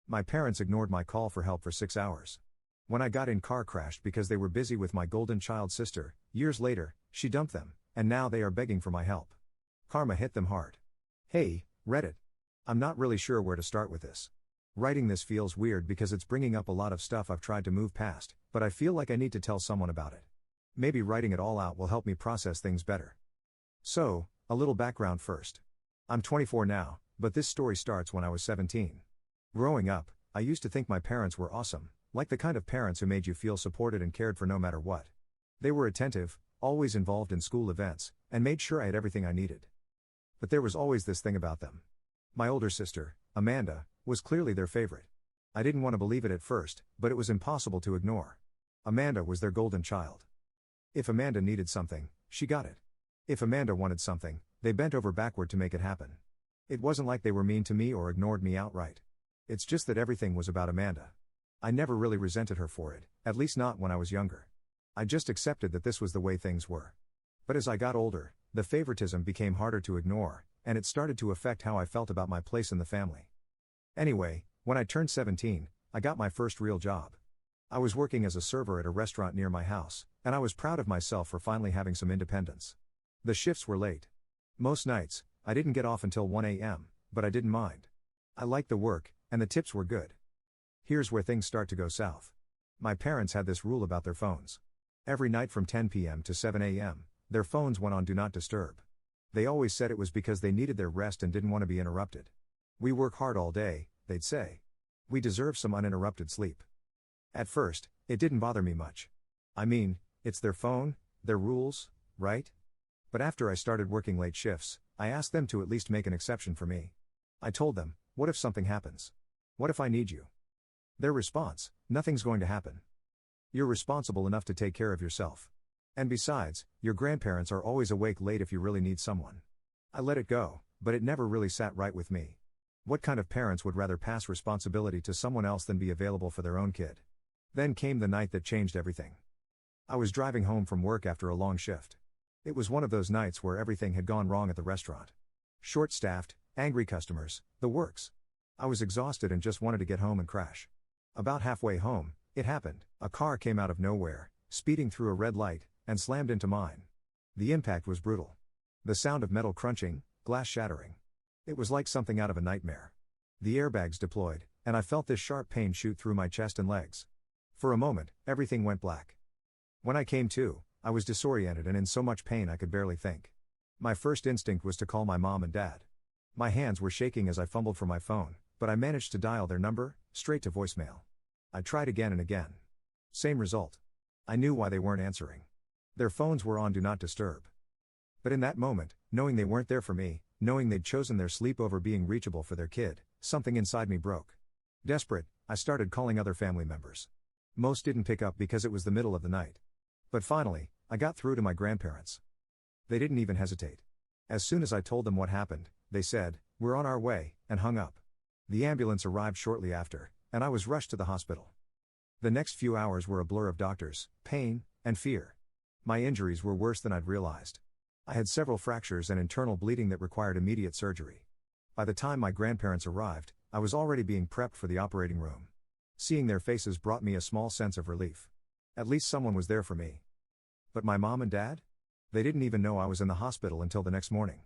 My parents ignored my call for help for 6 hours. When I got in, car crashed because they were busy with my golden child sister. Years later, she dumped them, and now they are begging for my help. Karma hit them hard. Hey, Reddit. I'm not really sure where to start with this. Writing this feels weird because it's bringing up a lot of stuff I've tried to move past, but I feel like I need to tell someone about it. Maybe writing it all out will help me process things better. So, a little background first. I'm 24 now, but this story starts when I was 17. Growing up, I used to think my parents were awesome, like the kind of parents who made you feel supported and cared for no matter what. They were attentive, always involved in school events, and made sure I had everything I needed. But there was always this thing about them. My older sister, Amanda, was clearly their favorite. I didn't want to believe it at first, but it was impossible to ignore. Amanda was their golden child. If Amanda needed something, she got it. If Amanda wanted something, they bent over backward to make it happen. It wasn't like they were mean to me or ignored me outright. It's just that everything was about Amanda. I never really resented her for it, at least not when I was younger. I just accepted that this was the way things were. But as I got older, the favoritism became harder to ignore, and it started to affect how I felt about my place in the family. Anyway, when I turned 17, I got my first real job. I was working as a server at a restaurant near my house, and I was proud of myself for finally having some independence. The shifts were late. Most nights, I didn't get off until 1 a.m., but I didn't mind. I liked the work, and the tips were good. Here's where things start to go south. My parents had this rule about their phones. Every night from 10 p.m. to 7 a.m., their phones went on Do Not Disturb. They always said it was because they needed their rest and didn't want to be interrupted. We work hard all day, they'd say. We deserve some uninterrupted sleep. At first, it didn't bother me much. I mean, it's their phone, their rules, right? But after I started working late shifts, I asked them to at least make an exception for me. I told them, what if something happens? What if I need you? Their response, nothing's going to happen. You're responsible enough to take care of yourself. And besides, your grandparents are always awake late if you really need someone. I let it go, but it never really sat right with me. What kind of parents would rather pass responsibility to someone else than be available for their own kid? Then came the night that changed everything. I was driving home from work after a long shift. It was one of those nights where everything had gone wrong at the restaurant. Short-staffed, angry customers, the works. I was exhausted and just wanted to get home and crash. About halfway home, it happened. A car came out of nowhere, speeding through a red light, and slammed into mine. The impact was brutal. The sound of metal crunching, glass shattering. It was like something out of a nightmare. The airbags deployed, and I felt this sharp pain shoot through my chest and legs. For a moment, everything went black. When I came to, I was disoriented and in so much pain I could barely think. My first instinct was to call my mom and dad. My hands were shaking as I fumbled for my phone, but I managed to dial their number, straight to voicemail. I tried again and again. Same result. I knew why they weren't answering. Their phones were on Do Not Disturb. But in that moment, knowing they weren't there for me, knowing they'd chosen their sleep over being reachable for their kid, something inside me broke. Desperate, I started calling other family members. Most didn't pick up because it was the middle of the night. But finally, I got through to my grandparents. They didn't even hesitate. As soon as I told them what happened, they said, "We're on our way," and hung up. The ambulance arrived shortly after, and I was rushed to the hospital. The next few hours were a blur of doctors, pain, and fear. My injuries were worse than I'd realized. I had several fractures and internal bleeding that required immediate surgery. By the time my grandparents arrived, I was already being prepped for the operating room. Seeing their faces brought me a small sense of relief. At least someone was there for me. But my mom and dad? They didn't even know I was in the hospital until the next morning.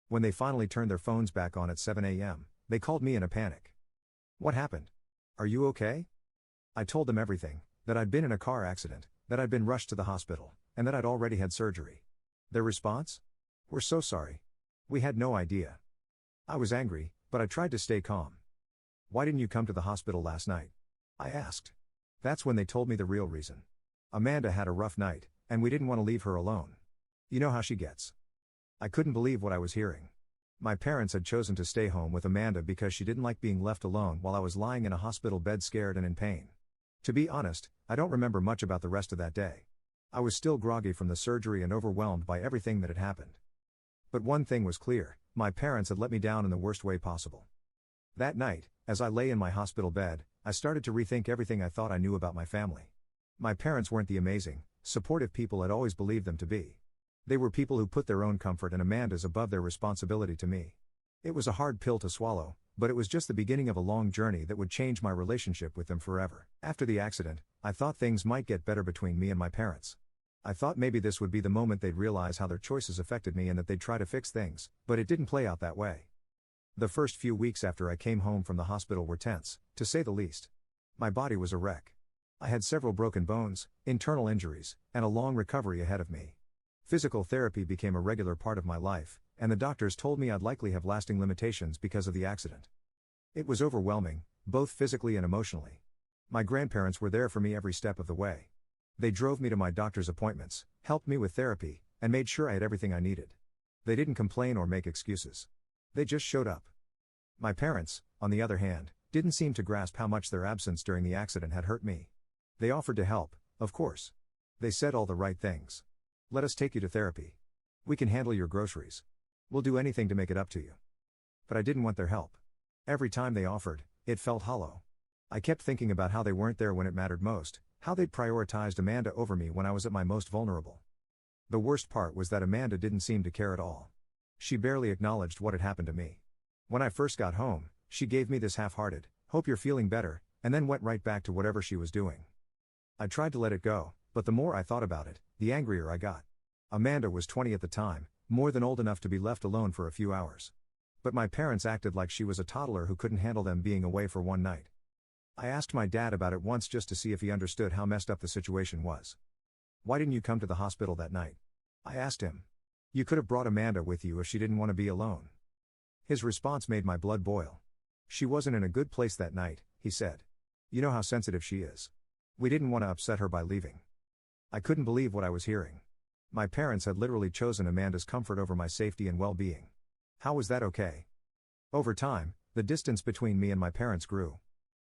When they finally turned their phones back on at 7 a.m., they called me in a panic. "What happened? Are you okay?" I told them everything, that I'd been in a car accident, that I'd been rushed to the hospital, and that I'd already had surgery. Their response? "We're so sorry. We had no idea." I was angry, but I tried to stay calm. "Why didn't you come to the hospital last night?" I asked. That's when they told me the real reason. Amanda had a rough night, and we didn't want to leave her alone. You know how she gets. I couldn't believe what I was hearing. My parents had chosen to stay home with Amanda because she didn't like being left alone while I was lying in a hospital bed scared and in pain. To be honest, I don't remember much about the rest of that day. I was still groggy from the surgery and overwhelmed by everything that had happened. But one thing was clear, my parents had let me down in the worst way possible. That night, as I lay in my hospital bed, I started to rethink everything I thought I knew about my family. My parents weren't the amazing, supportive people I'd always believed them to be. They were people who put their own comfort and Amanda's above their responsibility to me. It was a hard pill to swallow, but it was just the beginning of a long journey that would change my relationship with them forever. After the accident, I thought things might get better between me and my parents. I thought maybe this would be the moment they'd realize how their choices affected me and that they'd try to fix things, but it didn't play out that way. The first few weeks after I came home from the hospital were tense, to say the least. My body was a wreck. I had several broken bones, internal injuries, and a long recovery ahead of me. Physical therapy became a regular part of my life, and the doctors told me I'd likely have lasting limitations because of the accident. It was overwhelming, both physically and emotionally. My grandparents were there for me every step of the way. They drove me to my doctor's appointments, helped me with therapy, and made sure I had everything I needed. They didn't complain or make excuses. They just showed up. My parents, on the other hand, didn't seem to grasp how much their absence during the accident had hurt me. They offered to help, of course. They said all the right things. Let us take you to therapy. We can handle your groceries. We'll do anything to make it up to you. But I didn't want their help. Every time they offered, it felt hollow. I kept thinking about how they weren't there when it mattered most, how they'd prioritized Amanda over me when I was at my most vulnerable. The worst part was that Amanda didn't seem to care at all. She barely acknowledged what had happened to me. When I first got home, she gave me this half-hearted, "Hope you're feeling better," and then went right back to whatever she was doing. I tried to let it go, but the more I thought about it, the angrier I got. Amanda was 20 at the time, more than old enough to be left alone for a few hours. But my parents acted like she was a toddler who couldn't handle them being away for one night. I asked my dad about it once just to see if he understood how messed up the situation was. "Why didn't you come to the hospital that night?" I asked him. "You could have brought Amanda with you if she didn't want to be alone." His response made my blood boil. "She wasn't in a good place that night," he said. "You know how sensitive she is. We didn't want to upset her by leaving." I couldn't believe what I was hearing. My parents had literally chosen Amanda's comfort over my safety and well-being. How was that okay? Over time, the distance between me and my parents grew.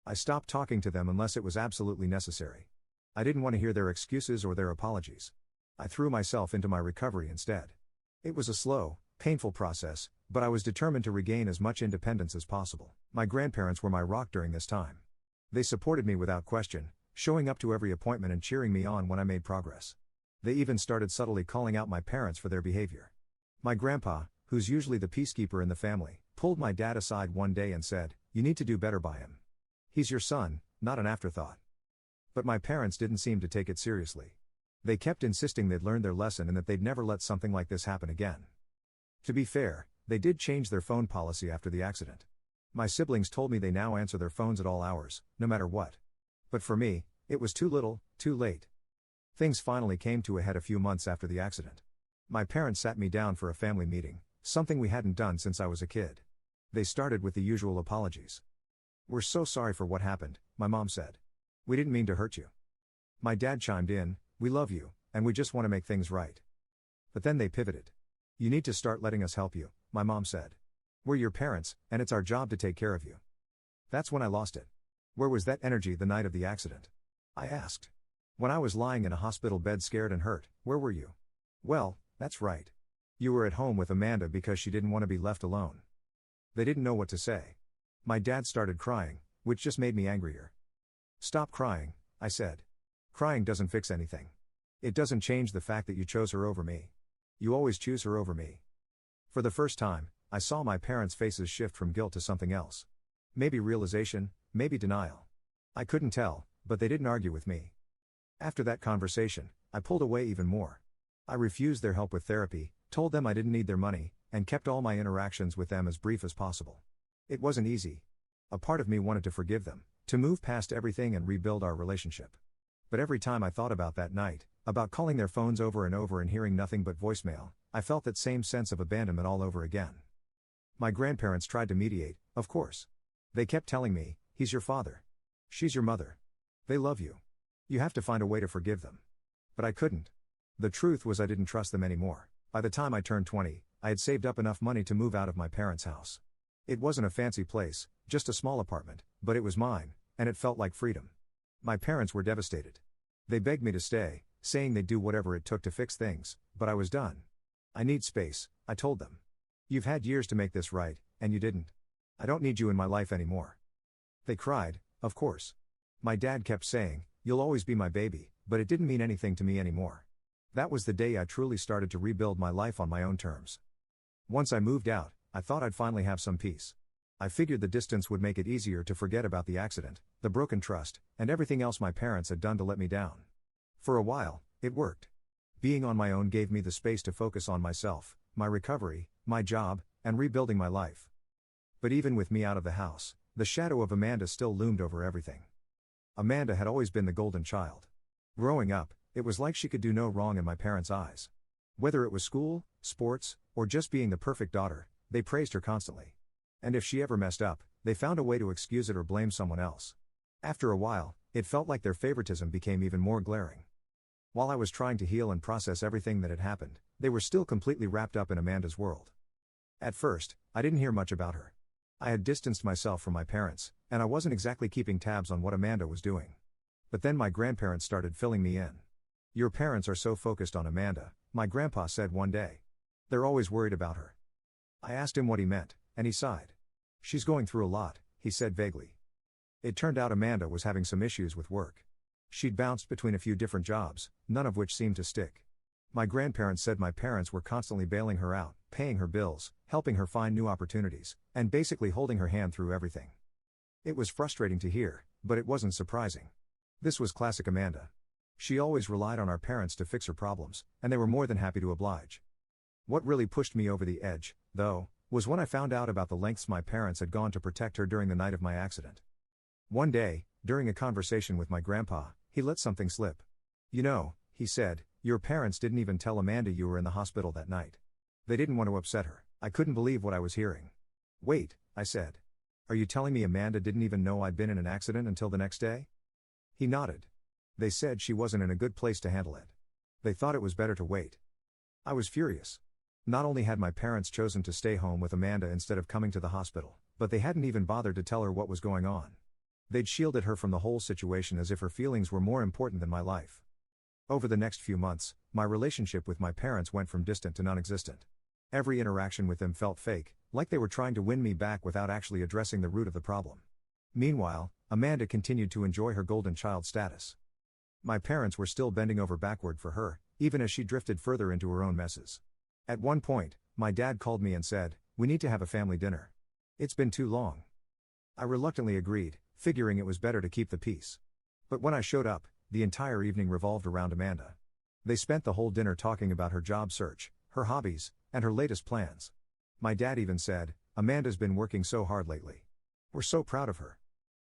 I stopped talking to them unless it was absolutely necessary. I didn't want to hear their excuses or their apologies. I threw myself into my recovery instead. It was a slow, painful process, but I was determined to regain as much independence as possible. My grandparents were my rock during this time. They supported me without question, showing up to every appointment and cheering me on when I made progress. They even started subtly calling out my parents for their behavior. My grandpa, who's usually the peacekeeper in the family, pulled my dad aside one day and said, "You need to do better by him. He's your son, not an afterthought." But my parents didn't seem to take it seriously. They kept insisting they'd learned their lesson and that they'd never let something like this happen again. To be fair, they did change their phone policy after the accident. My siblings told me they now answer their phones at all hours, no matter what. But for me, it was too little, too late. Things finally came to a head a few months after the accident. My parents sat me down for a family meeting, something we hadn't done since I was a kid. They started with the usual apologies. "We're so sorry for what happened," my mom said. "We didn't mean to hurt you." My dad chimed in, "We love you, and we just want to make things right." But then they pivoted. "You need to start letting us help you," my mom said. "We're your parents, and it's our job to take care of you." That's when I lost it. Where was that energy the night of the accident? I asked. When I was lying in a hospital bed scared and hurt, where were you? Well, that's right. You were at home with Amanda because she didn't want to be left alone. They didn't know what to say. My dad started crying, which just made me angrier. "Stop crying," I said. "Crying doesn't fix anything. It doesn't change the fact that you chose her over me. You always choose her over me." For the first time, I saw my parents' faces shift from guilt to something else. Maybe realization, maybe denial. I couldn't tell, but they didn't argue with me. After that conversation, I pulled away even more. I refused their help with therapy, told them I didn't need their money, and kept all my interactions with them as brief as possible. It wasn't easy. A part of me wanted to forgive them, to move past everything and rebuild our relationship. But every time I thought about that night, about calling their phones over and over and hearing nothing but voicemail, I felt that same sense of abandonment all over again. My grandparents tried to mediate, of course. They kept telling me, "He's your father. She's your mother. They love you. You have to find a way to forgive them." But I couldn't. The truth was I didn't trust them anymore. By the time I turned 20, I had saved up enough money to move out of my parents' house. It wasn't a fancy place, just a small apartment, but it was mine, and it felt like freedom. My parents were devastated. They begged me to stay, saying they'd do whatever it took to fix things, but I was done. "I need space," I told them. "You've had years to make this right, and you didn't. I don't need you in my life anymore." They cried, of course. My dad kept saying, "You'll always be my baby," but it didn't mean anything to me anymore. That was the day I truly started to rebuild my life on my own terms. Once I moved out, I thought I'd finally have some peace. I figured the distance would make it easier to forget about the accident, the broken trust, and everything else my parents had done to let me down. For a while, it worked. Being on my own gave me the space to focus on myself, my recovery, my job, and rebuilding my life. But even with me out of the house, the shadow of Amanda still loomed over everything. Amanda had always been the golden child. Growing up, it was like she could do no wrong in my parents' eyes. Whether it was school, sports, or just being the perfect daughter, they praised her constantly. And if she ever messed up, they found a way to excuse it or blame someone else. After a while, it felt like their favoritism became even more glaring. While I was trying to heal and process everything that had happened, they were still completely wrapped up in Amanda's world. At first, I didn't hear much about her. I had distanced myself from my parents, and I wasn't exactly keeping tabs on what Amanda was doing. But then my grandparents started filling me in. "Your parents are so focused on Amanda," my grandpa said one day. "They're always worried about her." I asked him what he meant, and he sighed. "She's going through a lot," he said vaguely. It turned out Amanda was having some issues with work. She'd bounced between a few different jobs, none of which seemed to stick. My grandparents said my parents were constantly bailing her out, paying her bills, helping her find new opportunities, and basically holding her hand through everything. It was frustrating to hear, but it wasn't surprising. This was classic Amanda. She always relied on our parents to fix her problems, and they were more than happy to oblige. What really pushed me over the edge, though, was when I found out about the lengths my parents had gone to protect her during the night of my accident. One day, during a conversation with my grandpa, he let something slip. "You know," he said, "your parents didn't even tell Amanda you were in the hospital that night. They didn't want to upset her." I couldn't believe what I was hearing. "Wait," I said. "Are you telling me Amanda didn't even know I'd been in an accident until the next day?" He nodded. "They said she wasn't in a good place to handle it. They thought it was better to wait." I was furious. Not only had my parents chosen to stay home with Amanda instead of coming to the hospital, but they hadn't even bothered to tell her what was going on. They'd shielded her from the whole situation as if her feelings were more important than my life. Over the next few months, my relationship with my parents went from distant to non-existent. Every interaction with them felt fake, like they were trying to win me back without actually addressing the root of the problem. Meanwhile, Amanda continued to enjoy her golden child status. My parents were still bending over backward for her, even as she drifted further into her own messes. At one point, my dad called me and said, "We need to have a family dinner. It's been too long." I reluctantly agreed, figuring it was better to keep the peace. But when I showed up, the entire evening revolved around Amanda. They spent the whole dinner talking about her job search, her hobbies, and her latest plans. My dad even said, "Amanda's been working so hard lately. We're so proud of her."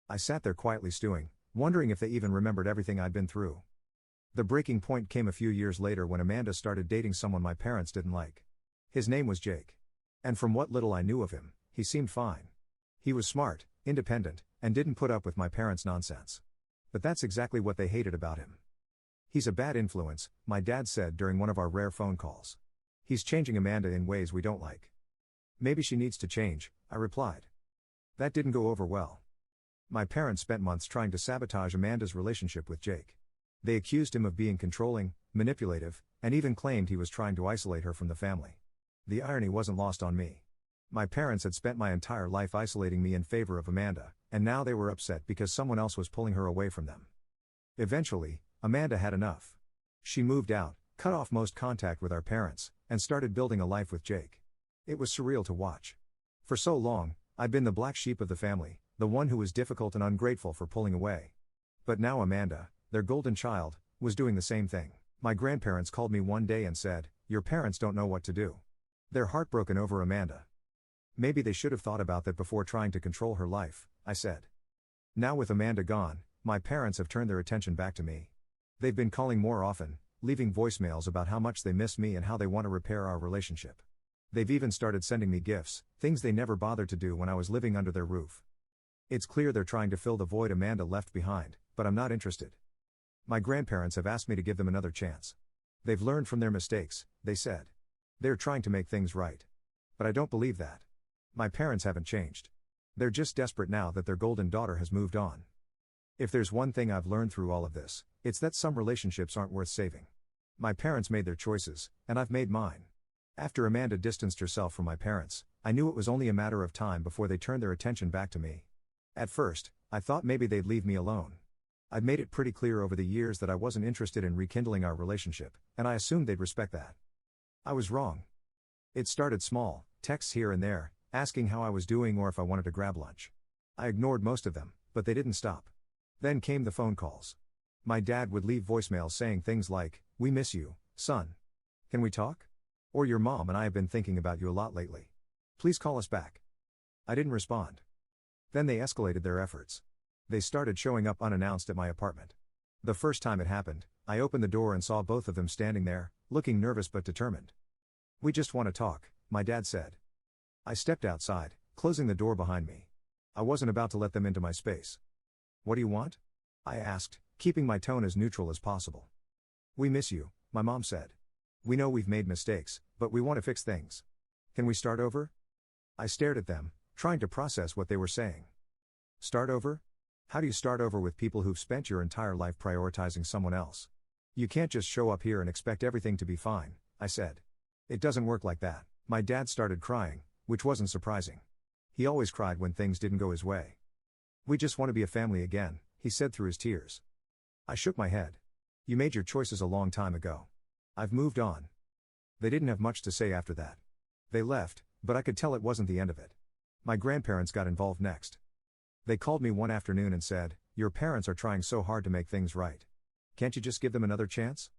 I sat there quietly stewing, wondering if they even remembered everything I'd been through. The breaking point came a few years later when Amanda started dating someone my parents didn't like. His name was Jake. And from what little I knew of him, he seemed fine. He was smart, independent, and didn't put up with my parents' nonsense. But that's exactly what they hated about him. "He's a bad influence," my dad said during one of our rare phone calls. "He's changing Amanda in ways we don't like." "Maybe she needs to change," I replied. That didn't go over well. My parents spent months trying to sabotage Amanda's relationship with Jake. They accused him of being controlling, manipulative, and even claimed he was trying to isolate her from the family. The irony wasn't lost on me. My parents had spent my entire life isolating me in favor of Amanda, and now they were upset because someone else was pulling her away from them. Eventually, Amanda had enough. She moved out, cut off most contact with our parents, and started building a life with Jake. It was surreal to watch. For so long, I'd been the black sheep of the family, the one who was difficult and ungrateful for pulling away. But now Amanda, their golden child, was doing the same thing. My grandparents called me one day and said, "Your parents don't know what to do. They're heartbroken over Amanda." "Maybe they should have thought about that before trying to control her life," I said. Now with Amanda gone, my parents have turned their attention back to me. They've been calling more often, leaving voicemails about how much they miss me and how they want to repair our relationship. They've even started sending me gifts, things they never bothered to do when I was living under their roof. It's clear they're trying to fill the void Amanda left behind, but I'm not interested. My grandparents have asked me to give them another chance. They've learned from their mistakes, they said. They're trying to make things right. But I don't believe that. My parents haven't changed. They're just desperate now that their golden daughter has moved on. If there's one thing I've learned through all of this, it's that some relationships aren't worth saving. My parents made their choices, and I've made mine. After Amanda distanced herself from my parents, I knew it was only a matter of time before they turned their attention back to me. At first, I thought maybe they'd leave me alone. I'd made it pretty clear over the years that I wasn't interested in rekindling our relationship, and I assumed they'd respect that. I was wrong. It started small, texts here and there, asking how I was doing or if I wanted to grab lunch. I ignored most of them, but they didn't stop. Then came the phone calls. My dad would leave voicemails saying things like, "We miss you, son. Can we talk?" Or, "Your mom and I have been thinking about you a lot lately. Please call us back." I didn't respond. Then they escalated their efforts. They started showing up unannounced at my apartment. The first time it happened, I opened the door and saw both of them standing there, looking nervous but determined. "We just want to talk," my dad said. I stepped outside, closing the door behind me. I wasn't about to let them into my space. "What do you want?" I asked, keeping my tone as neutral as possible. "We miss you," my mom said. "We know we've made mistakes, but we want to fix things. Can we start over?" I stared at them, trying to process what they were saying. Start over? How do you start over with people who've spent your entire life prioritizing someone else? You can't just show up here and expect everything to be fine, I said. It doesn't work like that. My dad started crying, which wasn't surprising. He always cried when things didn't go his way. "We just want to be a family again," he said through his tears. I shook my head. "You made your choices a long time ago. I've moved on." They didn't have much to say after that. They left, but I could tell it wasn't the end of it. My grandparents got involved next. They called me one afternoon and said, "Your parents are trying so hard to make things right. Can't you just give them another chance?"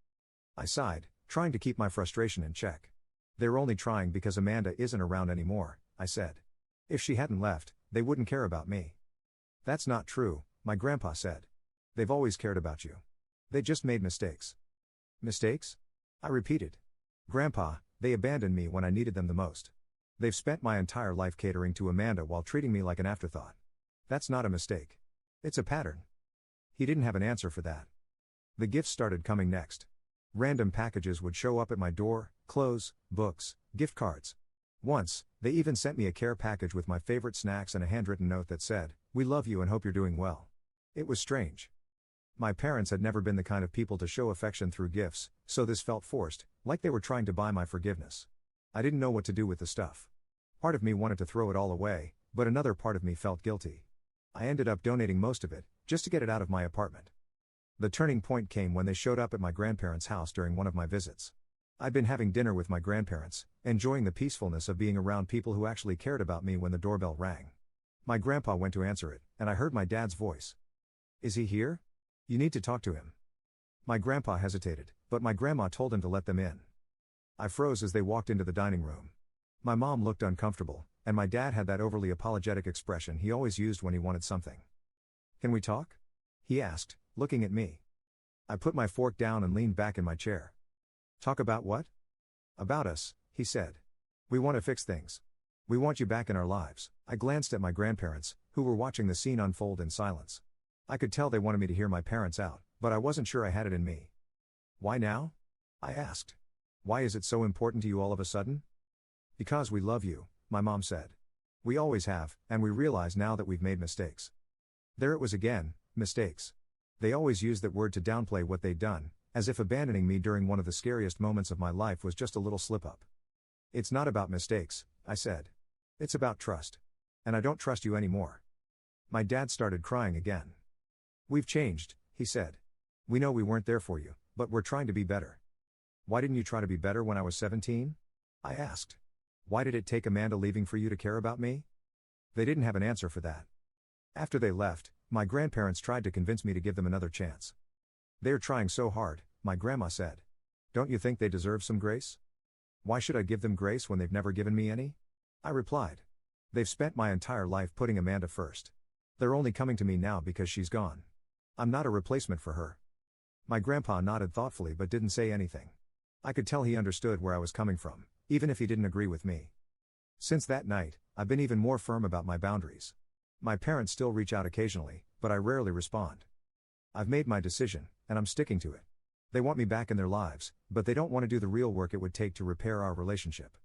I sighed, trying to keep my frustration in check. "They're only trying because Amanda isn't around anymore," I said. "If she hadn't left, they wouldn't care about me." "That's not true," my grandpa said. "They've always cared about you. They just made mistakes." "Mistakes?" I repeated. "Grandpa, they abandoned me when I needed them the most. They've spent my entire life catering to Amanda while treating me like an afterthought. That's not a mistake. It's a pattern." He didn't have an answer for that. The gifts started coming next. Random packages would show up at my door: clothes, books, gift cards. Once, they even sent me a care package with my favorite snacks and a handwritten note that said, "We love you and hope you're doing well." It was strange. My parents had never been the kind of people to show affection through gifts, so this felt forced, like they were trying to buy my forgiveness. I didn't know what to do with the stuff. Part of me wanted to throw it all away, but another part of me felt guilty. I ended up donating most of it, just to get it out of my apartment. The turning point came when they showed up at my grandparents' house during one of my visits. I'd been having dinner with my grandparents, enjoying the peacefulness of being around people who actually cared about me when the doorbell rang. My grandpa went to answer it, and I heard my dad's voice. "Is he here? You need to talk to him." My grandpa hesitated, but my grandma told him to let them in. I froze as they walked into the dining room. My mom looked uncomfortable, and my dad had that overly apologetic expression he always used when he wanted something. "Can we talk?" he asked, looking at me. I put my fork down and leaned back in my chair. "Talk about what?" "About us," he said. "We want to fix things. We want you back in our lives." I glanced at my grandparents, who were watching the scene unfold in silence. I could tell they wanted me to hear my parents out, but I wasn't sure I had it in me. "Why now?" I asked. "Why is it so important to you all of a sudden?" "Because we love you," my mom said. "We always have, and we realize now that we've made mistakes." There it was again, mistakes. They always used that word to downplay what they'd done, as if abandoning me during one of the scariest moments of my life was just a little slip-up. "It's not about mistakes," I said. "It's about trust. And I don't trust you anymore." My dad started crying again. "We've changed," he said. "We know we weren't there for you, but we're trying to be better." "Why didn't you try to be better when I was 17? I asked. "Why did it take Amanda leaving for you to care about me?" They didn't have an answer for that. After they left, my grandparents tried to convince me to give them another chance. "They're trying so hard," my grandma said. "Don't you think they deserve some grace?" "Why should I give them grace when they've never given me any?" I replied. "They've spent my entire life putting Amanda first. They're only coming to me now because she's gone. I'm not a replacement for her." My grandpa nodded thoughtfully but didn't say anything. I could tell he understood where I was coming from, even if he didn't agree with me. Since that night, I've been even more firm about my boundaries. My parents still reach out occasionally, but I rarely respond. I've made my decision, and I'm sticking to it. They want me back in their lives, but they don't want to do the real work it would take to repair our relationship.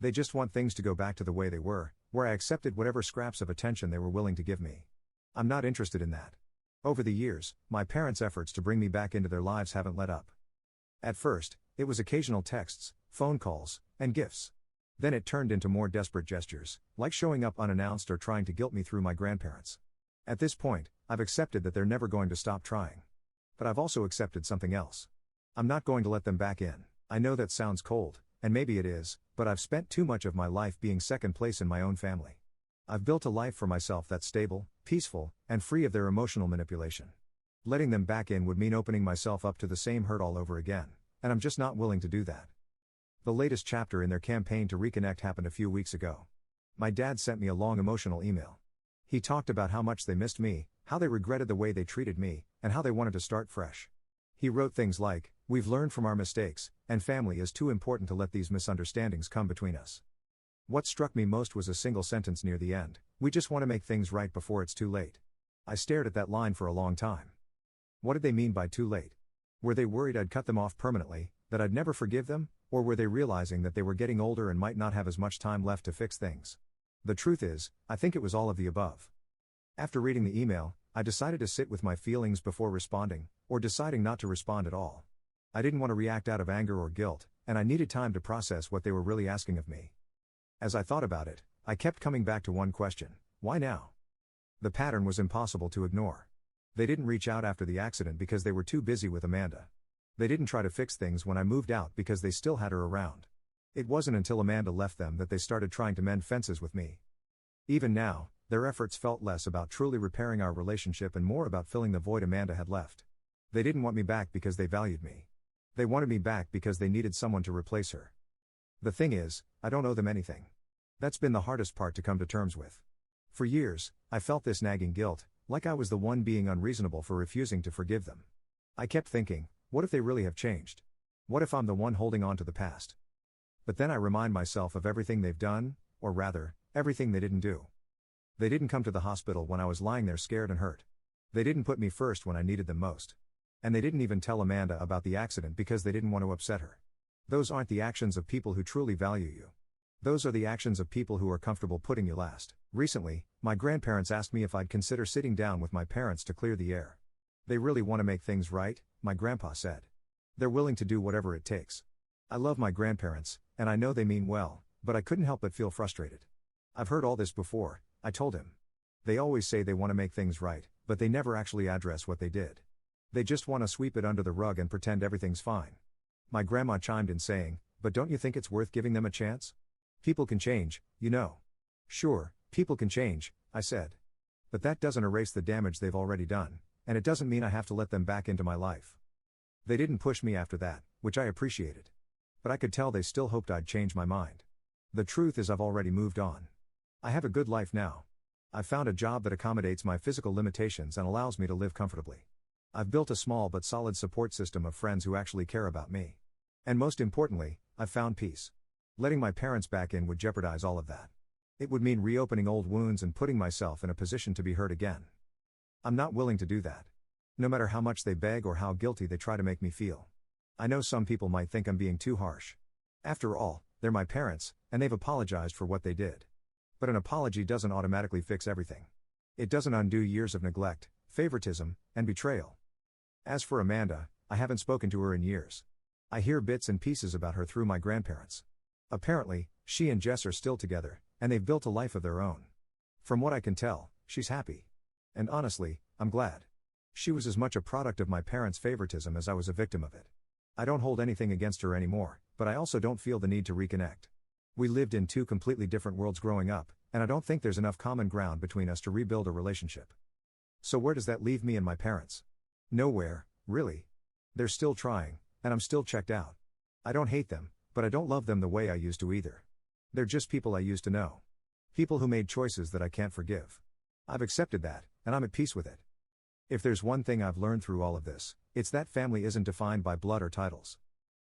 They just want things to go back to the way they were, where I accepted whatever scraps of attention they were willing to give me. I'm not interested in that. Over the years, my parents' efforts to bring me back into their lives haven't let up. At first, it was occasional texts, phone calls, and gifts. Then it turned into more desperate gestures, like showing up unannounced or trying to guilt me through my grandparents. At this point, I've accepted that they're never going to stop trying. But I've also accepted something else. I'm not going to let them back in. I know that sounds cold, and maybe it is, but I've spent too much of my life being second place in my own family. I've built a life for myself that's stable, peaceful, and free of their emotional manipulation. Letting them back in would mean opening myself up to the same hurt all over again, and I'm just not willing to do that. The latest chapter in their campaign to reconnect happened a few weeks ago. My dad sent me a long emotional email. He talked about how much they missed me, how they regretted the way they treated me, and how they wanted to start fresh. He wrote things like, "We've learned from our mistakes, and family is too important to let these misunderstandings come between us." What struck me most was a single sentence near the end: "We just want to make things right before it's too late." I stared at that line for a long time. What did they mean by too late? Were they worried I'd cut them off permanently, that I'd never forgive them, or were they realizing that they were getting older and might not have as much time left to fix things? The truth is, I think it was all of the above. After reading the email, I decided to sit with my feelings before responding, or deciding not to respond at all. I didn't want to react out of anger or guilt, and I needed time to process what they were really asking of me. As I thought about it, I kept coming back to one question: why now? The pattern was impossible to ignore. They didn't reach out after the accident because they were too busy with Amanda. They didn't try to fix things when I moved out because they still had her around. It wasn't until Amanda left them that they started trying to mend fences with me. Even now, their efforts felt less about truly repairing our relationship and more about filling the void Amanda had left. They didn't want me back because they valued me. They wanted me back because they needed someone to replace her. The thing is, I don't owe them anything. That's been the hardest part to come to terms with. For years, I felt this nagging guilt, like I was the one being unreasonable for refusing to forgive them. I kept thinking, what if they really have changed? What if I'm the one holding on to the past? But then I remind myself of everything they've done, or rather, everything they didn't do. They didn't come to the hospital when I was lying there scared and hurt. They didn't put me first when I needed them most. And they didn't even tell Amanda about the accident because they didn't want to upset her. Those aren't the actions of people who truly value you. Those are the actions of people who are comfortable putting you last. Recently, my grandparents asked me if I'd consider sitting down with my parents to clear the air. They really want to make things right, my grandpa said. They're willing to do whatever it takes. I love my grandparents, and I know they mean well, but I couldn't help but feel frustrated. I've heard all this before, I told him. They always say they want to make things right, but they never actually address what they did. They just want to sweep it under the rug and pretend everything's fine. My grandma chimed in saying, "But don't you think it's worth giving them a chance? People can change, you know." "Sure, people can change," I said. "But that doesn't erase the damage they've already done, and it doesn't mean I have to let them back into my life." They didn't push me after that, which I appreciated. But I could tell they still hoped I'd change my mind. The truth is I've already moved on. I have a good life now. I've found a job that accommodates my physical limitations and allows me to live comfortably. I've built a small but solid support system of friends who actually care about me. And most importantly, I've found peace. Letting my parents back in would jeopardize all of that. It would mean reopening old wounds and putting myself in a position to be hurt again. I'm not willing to do that. No matter how much they beg or how guilty they try to make me feel. I know some people might think I'm being too harsh. After all, they're my parents, and they've apologized for what they did. But an apology doesn't automatically fix everything. It doesn't undo years of neglect, favoritism, and betrayal. As for Amanda, I haven't spoken to her in years. I hear bits and pieces about her through my grandparents. Apparently, she and Jess are still together, and they've built a life of their own. From what I can tell, she's happy. And honestly, I'm glad. She was as much a product of my parents' favoritism as I was a victim of it. I don't hold anything against her anymore, but I also don't feel the need to reconnect. We lived in two completely different worlds growing up, and I don't think there's enough common ground between us to rebuild a relationship. So where does that leave me and my parents? Nowhere, really. They're still trying, and I'm still checked out. I don't hate them, but I don't love them the way I used to either. They're just people I used to know. People who made choices that I can't forgive. I've accepted that, and I'm at peace with it. If there's one thing I've learned through all of this, it's that family isn't defined by blood or titles.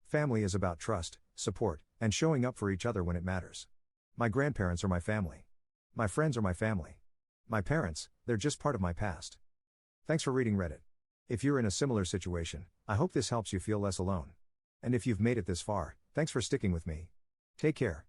Family is about trust, support, and showing up for each other when it matters. My grandparents are my family. My friends are my family. My parents, they're just part of my past. Thanks for reading Reddit. If you're in a similar situation, I hope this helps you feel less alone. And if you've made it this far, thanks for sticking with me. Take care.